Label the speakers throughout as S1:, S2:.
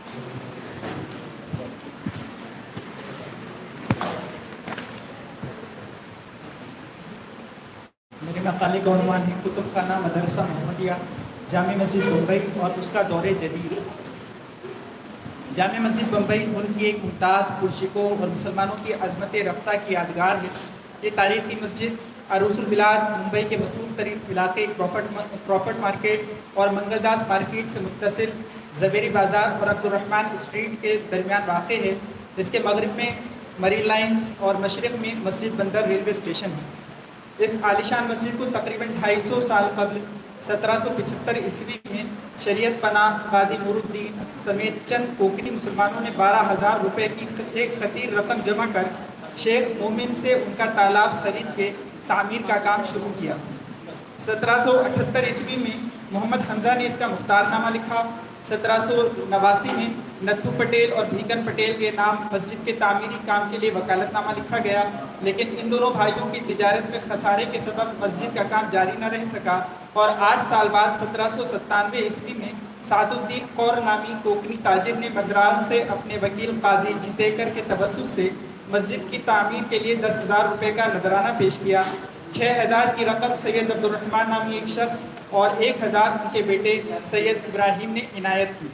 S1: میرے مقالے کا عنوان ہے کتب خانہ مدرسہ محمدیہ جامع مسجد بمبئی اور اس کا دور جدید۔ جامع مسجد بمبئی ان کی ایک ممتاز پرشکو اور مسلمانوں کی عظمت رفتہ کی یادگار ہے۔ یہ تاریخی مسجد عروس البلاد ممبئی کے مصروف ترین علاقے کرافٹ مارکیٹ اور منگل داس مارکیٹ سے متصل زبیری بازار اور عبدالرحمن اسٹریٹ کے درمیان واقع ہے، جس کے مغرب میں مرین لائنز اور مشرق میں مسجد بندر ریلوے اسٹیشن ہے۔ اس عالیشان مسجد کو تقریباً 250 سال قبل 1775 عیسوی میں شریعت پناہ قاضی نور الدین سمیت چند کوکنی مسلمانوں نے 12,000 روپے کی ایک خطیر رقم جمع کر شیخ مومن سے ان کا تالاب خرید کے تعمیر کا کام شروع کیا۔ 1778 عیسوی میں محمد حمزہ نے اس کا مختار نامہ لکھا۔ 1789 میں نتھو پٹیل اور بھیکن پٹیل کے نام مسجد کے تعمیری کام کے لیے وکالت نامہ لکھا گیا، لیکن ان دونوں بھائیوں کی تجارت میں خسارے کے سبب مسجد کا کام جاری نہ رہ سکا، اور 8 سال بعد 1797 عیسوی میں سعد الدین قور نامی کوکنی تاجر نے مدراس سے اپنے وکیل قاضی جیتیکر کے توسط سے مسجد کی تعمیر کے لیے 10,000 روپے کا نذرانہ پیش کیا۔ 6,000 کی رقم سید عبدالرحمن نامی ایک شخص اور 1,000 ان کے بیٹے سید ابراہیم نے عنایت کی۔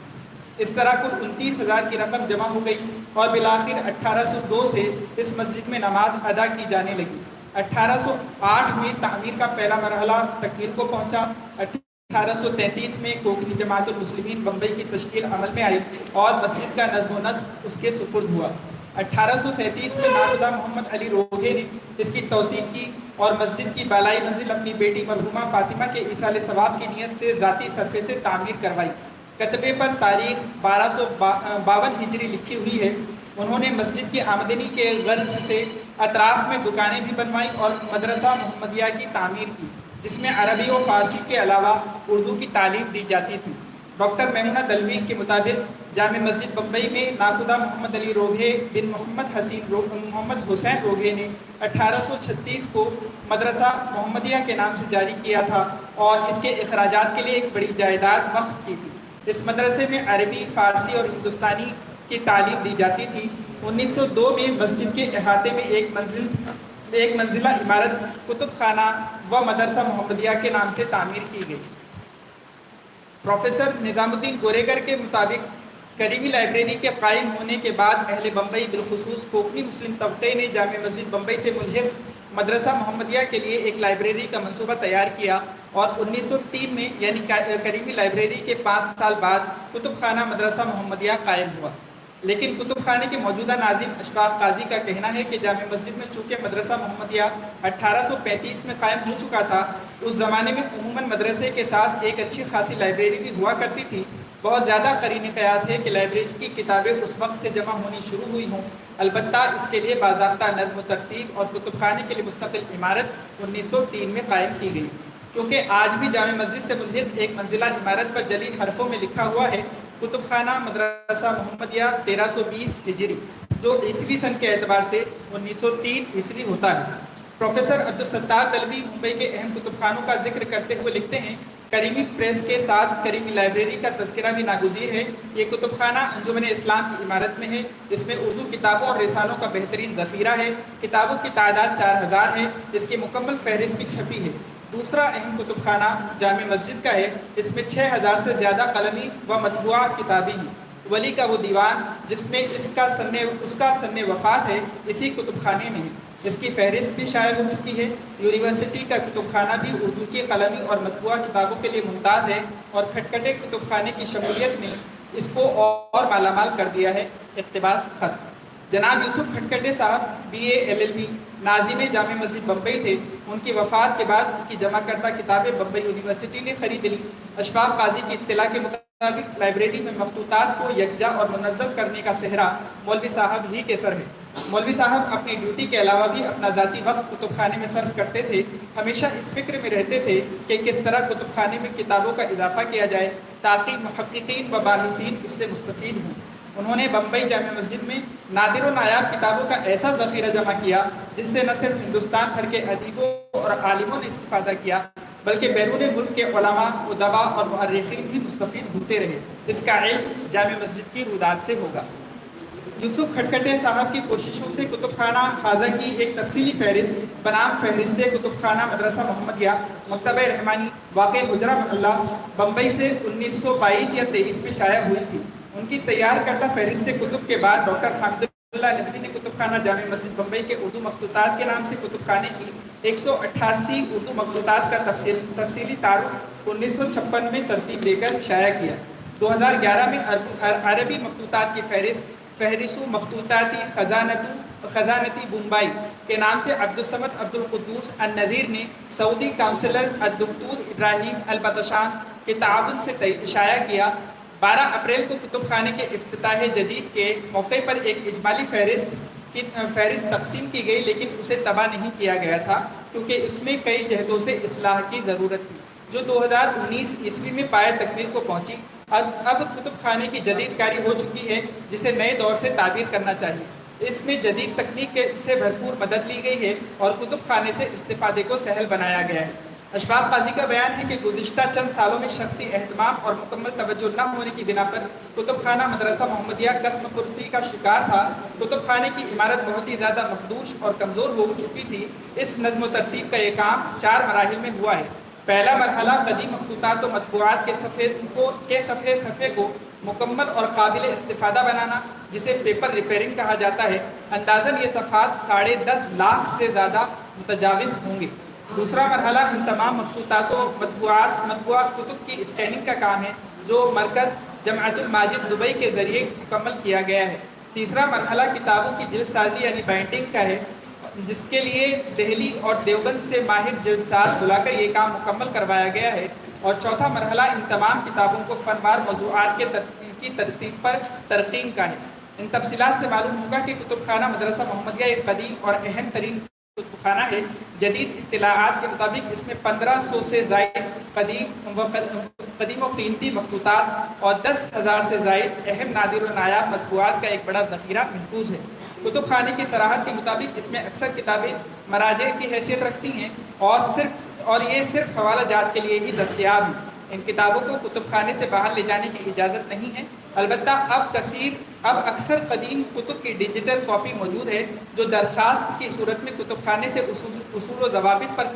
S1: اس طرح کل 29,000 کی رقم جمع ہو گئی اور بالآخر 1802 سے اس مسجد میں نماز ادا کی جانے لگی۔ 1808 میں تعمیر کا پہلا مرحلہ تکمیل کو پہنچا۔ 1833 میں کوکنی جماعت المسلمین بمبئی کی تشکیل عمل میں آئی اور مسجد کا نظم و نسق اس کے سپرد ہوا۔ 1837 میں ناخدا محمد علی روغے نے اس کی توسیع کی اور مسجد کی بالائی منزل اپنی بیٹی مرحومہ فاطمہ کے ایصال ثواب کی نیت سے ذاتی صرفے سے تعمیر کروائی۔ کتبے پر تاریخ 1252 ہجری لکھی ہوئی ہے۔ انہوں نے مسجد کی آمدنی کے غرض سے اطراف میں دکانیں بھی بنوائیں اور مدرسہ محمدیہ کی تعمیر کی، جس میں عربی و فارسی کے علاوہ اردو کی تعلیم دی جاتی تھی۔ ڈاکٹر میمونہ دلوی کے مطابق جامع مسجد بمبئی میں ناخدا محمد علی روغے بن محمد حسین روغے نے 1836 کو مدرسہ محمدیہ کے نام سے جاری کیا تھا اور اس کے اخراجات کے لیے ایک بڑی جائیداد وقف کی تھی۔ اس مدرسے میں عربی، فارسی اور ہندوستانی کی تعلیم دی جاتی تھی۔ 1902 میں مسجد کے احاطے میں ایک منزلہ عمارت کتب خانہ و مدرسہ محمدیہ کے نام سے تعمیر کی گئی۔ پروفیسر نظام الدین گوریگر کے مطابق کریمی لائبریری کے قائم ہونے کے بعد اہل بمبئی بالخصوص کوکنی مسلم طبقے نے جامع مسجد بمبئی سے ملحق مدرسہ محمدیہ کے لیے ایک لائبریری کا منصوبہ تیار کیا اور 1903 میں یعنی کریمی لائبریری کے 5 سال بعد کتب خانہ مدرسہ محمدیہ قائم ہوا۔ لیکن کتب خانے کے موجودہ ناظم اشفاق قاضی کا کہنا ہے کہ جامع مسجد میں چونکہ مدرسہ محمدیہ 1835 میں قائم ہو چکا تھا، اس زمانے میں عموماً مدرسے کے ساتھ ایک اچھی خاصی لائبریری بھی ہوا کرتی تھی۔ بہت زیادہ قرین قیاس ہے کہ لائبریری کی کتابیں اس وقت سے جمع ہونی شروع ہوئی ہوں، البتہ اس کے لیے باضابطہ نظم و ترتیب اور کتب خانے کے لیے مستقل عمارت 1903 میں قائم کی گئی۔ کیونکہ آج بھی جامع مسجد سے ملحق ایک منزلہ عمارت پر جلی حرفوں میں لکھا ہوا ہے کتب خانہ مدرسہ محمدیہ 1320 ہجری، جو عیسوی سن کے اعتبار سے 1903 عیسوی ہوتا ہے۔ پروفیسر عبدالستار دلوی ممبئی کے اہم کتب خانوں کا ذکر کرتے ہوئے لکھتے ہیں، کریمی پریس کے ساتھ کریمی لائبریری کا تذکرہ بھی ناگزیر ہے۔ یہ کتب خانہ انجمن اسلام کی عمارت میں ہے۔ اس میں اردو کتابوں اور رسالوں کا بہترین ذخیرہ ہے۔ کتابوں کی تعداد 4000 ہے۔ اس کی مکمل فہرست بھی چھپی ہے۔ دوسرا اہم کتب خانہ جامع مسجد کا ہے۔ اس میں 6000 سے زیادہ قلمی و مطبوعہ کتابیں ہیں۔ ولی کا وہ دیوان جس میں اس کا سن وفات ہے، اسی کتب خانے میں ہے۔ اس کی فہرست بھی شائع ہو چکی ہے۔ یونیورسٹی کا کتب خانہ بھی اردو کی قلمی اور مطبوعہ کتابوں کے لیے ممتاز ہے اور کھٹکھٹے کتب خانے کی شمولیت نے اس کو اور مالا مال کر دیا ہے۔ اقتباس خط۔ جناب یوسف کھٹکھٹے صاحب BA LLB ناظم جامع مسجد بمبئی تھے۔ ان کی وفات کے بعد ان کی جمع کردہ کتابیں بمبئی یونیورسٹی نے خرید لی۔ اشفاق قاضی کی اطلاع کے مطابق لائبریری میں مخطوطات کو یکجا اور منظم کرنے کا سہرا مولوی صاحب ہی کے سر ہے۔ مولوی صاحب اپنی ڈیوٹی کے علاوہ بھی اپنا ذاتی وقت کتب خانے میں صرف کرتے تھے۔ ہمیشہ اس فکر میں رہتے تھے کہ کس طرح کتب خانے میں کتابوں کا اضافہ کیا جائے تاکہ محققین و باحثین اس سے مستفید ہوں۔ انہوں نے بمبئی جامع مسجد میں نادر و نایاب کتابوں کا ایسا ذخیرہ جمع کیا جس سے نہ صرف ہندوستان بھر کے ادیبوں اور عالموں نے استفادہ کیا بلکہ بیرون ملک کے علماء، ادباء اور مؤرخین بھی مستفید ہوتے رہے۔ اس کا علم جامع مسجد کی رودات سے ہوگا۔ یوسف کھٹکھٹے صاحب کی کوششوں سے کتب خانہ خواجہ کی ایک تفصیلی فہرست بنام فہرست کتب خانہ مدرسہ محمدیہ مکتبہ رحمانی واقع حجرہ محلہ بمبئی سے 1922 یا 23 میں شائع ہوئی تھی۔ ان کی تیار کردہ فہرست کتب کے بعد ڈاکٹر حامد اللہ ندوی نے کتب خانہ جامع مسجد بمبئی کے اردو مخطوطات کے نام سے کتب خانے کی 188 اردو مخطوطات کا تفصیلی تعارف 1956 میں ترتیب دے کر شائع کیا۔ 2011 میں عربی مخطوطات کی فہرست مخطوطاتی خزانتی بمبئی کے نام سے عبدالصمد عبدالقدوس النذیر نے سعودی کونسلر الدکتور ابراہیم البطشان کے تعاون سے شائع کیا۔ 12 اپریل کو کتب خانے کے افتتاح جدید کے موقع پر ایک اجمالی فہرست تقسیم کی گئی، لیکن اسے طبع نہیں کیا گیا تھا کیونکہ اس میں کئی جہتوں سے اصلاح کی ضرورت تھی، جو 2019 عیسوی میں پایہ تکمیل کو پہنچی۔ اب کتب خانے کی جدید کاری ہو چکی ہے جسے نئے دور سے تعبیر کرنا چاہیے۔ اس میں جدید تکنیک سے بھرپور مدد لی گئی ہے اور کتب خانے سے استفادے کو سہل بنایا گیا ہے۔ اشفاق قاضی کا بیان ہے کہ گزشتہ چند سالوں میں شخصی اہتمام اور مکمل توجہ نہ ہونے کی بنا پر کتب خانہ مدرسہ محمدیہ قسم پرسی کا شکار تھا۔ کتب خانے کی عمارت بہت ہی زیادہ مخدوش اور کمزور ہو چکی تھی۔ اس نظم و ترتیب کا یہ کام 4 مراحل میں ہوا ہے۔ پہلا مرحلہ قدیم مخطوطات و مطبوعات کے صفحے کو مکمل اور قابل استفادہ بنانا، جسے پیپر ریپیئرنگ کہا جاتا ہے۔ اندازاً یہ صفحات 10.5 لاکھ سے زیادہ متجاوز ہوں گے۔ دوسرا مرحلہ ان تمام مخطوطات و مطبوعہ کتب کی اسکیننگ کا کام ہے، جو مرکز جمعیت الماجد دبئی کے ذریعے مکمل کیا گیا ہے۔ تیسرا مرحلہ کتابوں کی جلد سازی یعنی بائنڈنگ کا ہے، جس کے لیے دہلی اور دیوبند سے ماہر جلد ساز بلا کر یہ کام مکمل کروایا گیا ہے۔ اور چوتھا مرحلہ ان تمام کتابوں کو فنوار موضوعات کی ترتیب پر ترقیم کا ہے۔ ان تفصیلات سے معلوم ہوگا کہ کتب خانہ مدرسہ محمدیہ ایک قدیم اور اہم ترین کتب خانہ ہے۔ جدید اطلاعات کے مطابق اس میں 1500 سے زائد قدیم و قیمتی مخطوطات اور 10,000 سے زائد اہم نادر و نایاب مطبوعات کا ایک بڑا ذخیرہ محفوظ ہے۔ کتب خانے کی صراحت کے مطابق اس میں اکثر کتابیں مراجع کی حیثیت رکھتی ہیں اور یہ صرف حوالہ جات کے لیے ہی دستیاب ہیں۔ ان کتابوں کو کتب خانے سے باہر لے جانے کی اجازت نہیں ہے۔ البتہ اب اکثر قدیم کتب کی ڈیجیٹل کاپی موجود ہے، جو درخواست کی صورت میں کتب خانے سے اصول و ضوابط پر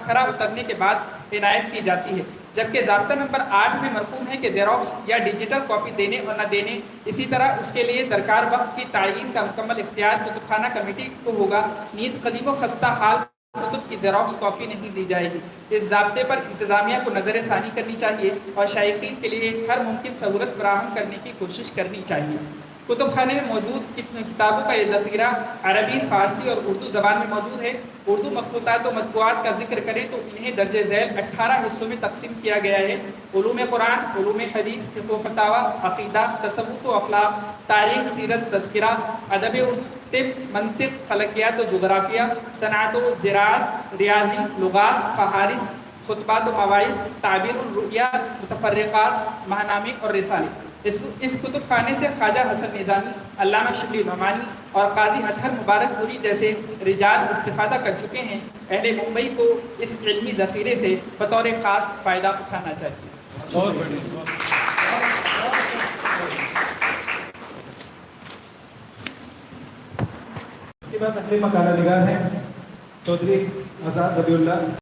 S1: کھرا اترنے کے بعد عنایت کی جاتی ہے۔ جبکہ ضابطہ نمبر 8 میں مرقوم ہے کہ زیروکس یا ڈیجیٹل کاپی دینے اور نہ دینے، اسی طرح اس کے لیے درکار وقت کی تعیین کا مکمل اختیار کتب خانہ کمیٹی کو ہوگا۔ نیز قدیم و خستہ حال کتب کی زیروکس کاپی نہیں دی جائے گی۔ اس ضابطے پر انتظامیہ کو نظر ثانی کرنی چاہیے اور شائقین کے لیے ہر ممکن سہولت فراہم کرنے کی کوشش کرنی چاہیے۔ کتب خانے میں موجود کتابوں کا یہ ذخیرہ عربی، فارسی اور اردو زبان میں موجود ہے۔ اردو مخطوطات و مطبوعات کا ذکر کریں تو انہیں درجہ ذیل 18 حصوں میں تقسیم کیا گیا ہے۔ علوم قرآن، علوم حدیث، فقہ و فتاوی، عقیدہ، تصوف و اخلاق، تاریخ، سیرت، تذکرہ، ادب اردو، طب، منطق، فلکیات و جغرافیہ، صنعت و زراعت، ریاضی، لغات، فہارس، خطبات و مواعظ، تعبیر الرؤیا، متفرقات، ماہنامے اور رسالے۔ اس کتب خانے سے خواجہ حسن نظامی، علامہ شبلی نعمانی اور قاضی اطہر مبارک پوری جیسے رجال استفادہ کر چکے ہیں۔ اہل ممبئی کو اس علمی ذخیرے سے بطور خاص فائدہ اٹھانا چاہیے۔
S2: بہت بڑھیا۔ اس کے بعد اگلے مکالہ نگار ہیں چودھری آزاد ذبیح اللہ۔